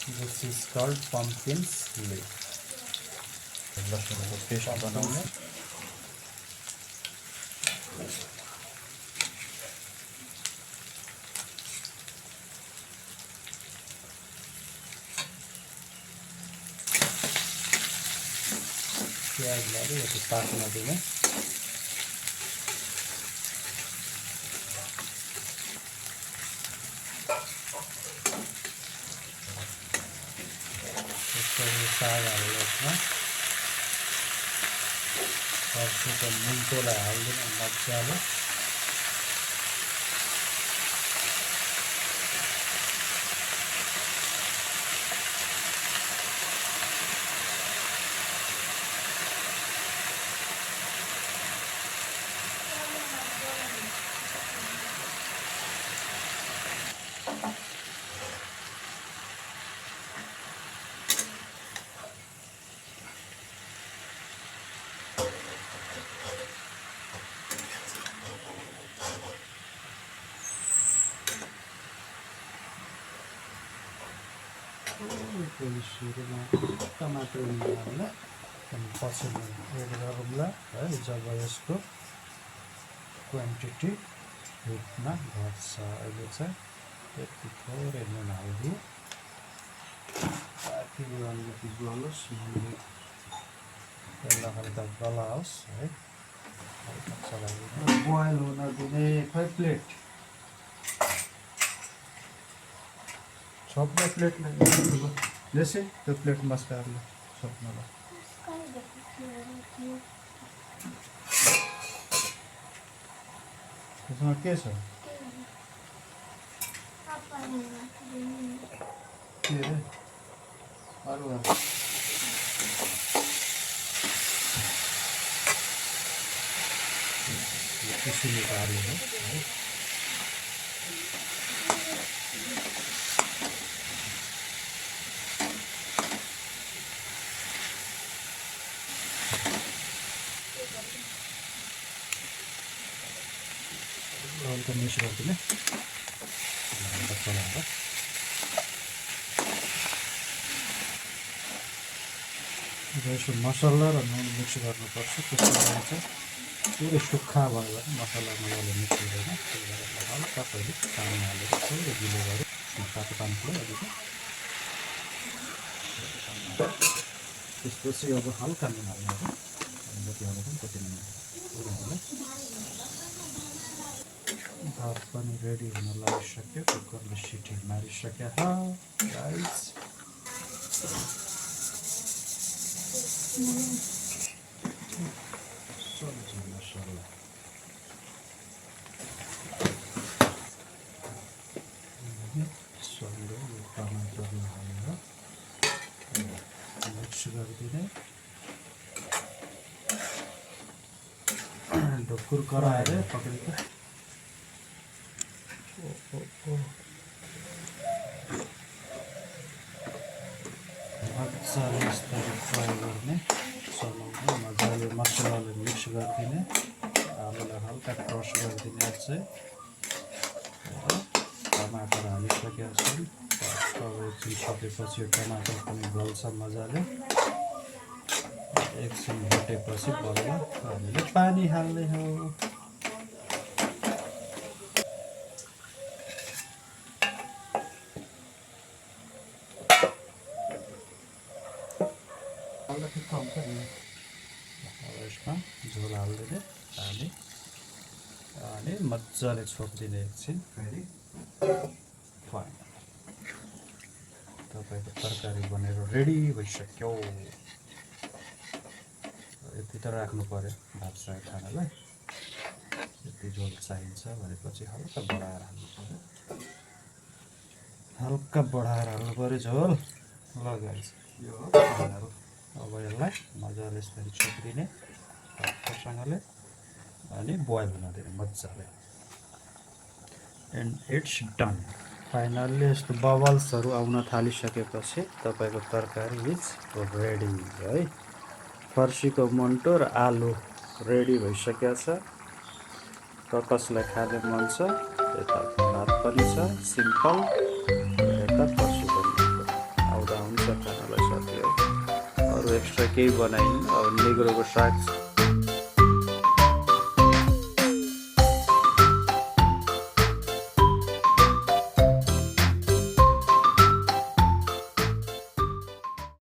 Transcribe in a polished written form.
This is called pumpkin leaf. लसुनको paste बनाउने प्याजलाई यो पाक्न दिने साग हालेर यसमा फर्सीको मुन्टोलाई हाल्दिन मजाले टमाटर हाल्दा पछि एड गरौँला है जब यसको क्वान्टिटी हिटमा घट्छ अहिले चाहिँ यति थोरै नुन हालिदियो बाँकी अलिकति गलोस् त्यसलाई हल्का गलाओस् है हल्का चलाइदिनु बोइल हुन दिने 5 प्लेट छोप्ने प्लेट जैसे त्यो प्लेट मस्काहरूले छोप्नलाई त्यसमा के छ के रे अरू त्यसरी हाल्नु है हल्का मिक्स गरिदिने हल्का चलाएर यसो मसला र नुन मिक्स गर्नुपर्छ त्यसको लागि चाहिँ पुरै सुक्खा भयो भने मसला मजाले मिक्स हुँदैन त्यही भएर हल्का पहिले पानी हालेर थोरै गिलो गऱ्यो तातो पानी पुरै अलिकति त्यसपछि अब हल्का नुन हाल्नु जति हाल्नु पनि त्यति नुन पुरै भात पनि रेडी हुन लागिसक्यो कुकरले सिटी मारिसक्यो गाइस सब्जी मसला सँगै टमाटर हालेर मिक्स गरिदिने ढुकुर कराएर पक्रिन्छ मजाले यस्तरी फ्राई गर्ने चलाउने मजाले मसलाले मिक्स गरिदिने आलुलाई हल्का क्रस गरिदिने चाहिँ टमाटर हालिसकेका छौँ एकछिन सकेपछि यो टमाटर पनि गल्छ मजाले एकछिन भुटेपछि बल्ल हामीले पानी हाल्ने हो यसमा झोल हालिदिने पानी अनि मजाले छोपिदिने एकछिन फेरि फाइन तपाईँको तरकारी बनेर रेडी भइसक्यो यति त राख्नु पर्यो भात साग खानालाई यति झोल चाहिन्छ भनेपछि हल्का बढाएर हाल्नु पर्यो, हल्का बढाएर हाल्नु पर्यो झोल। ल गाइस यो हो फाइनल। अब यसलाई मजाले यसरी छोपिदिने हल्कासँगले अनि बोइल हुन दिने मजाले, एन्ड इट्स डन। फाइनल्ली यस्तो बबल्सहरू आउन थालिसकेपछि तपाईँको तरकारी इज रेडी है। फर्सीको मुन्टो र आलु रेडी भइसकेको छ। कसलाई खाने मन छ, यता भात पनि छ सिम्पल, यता फर्सीको मुन्टो आउँदा हुन्छ खानालाई साथी है। अरू एक्स्ट्रा केही बनाइनु। अब निग्रोको साग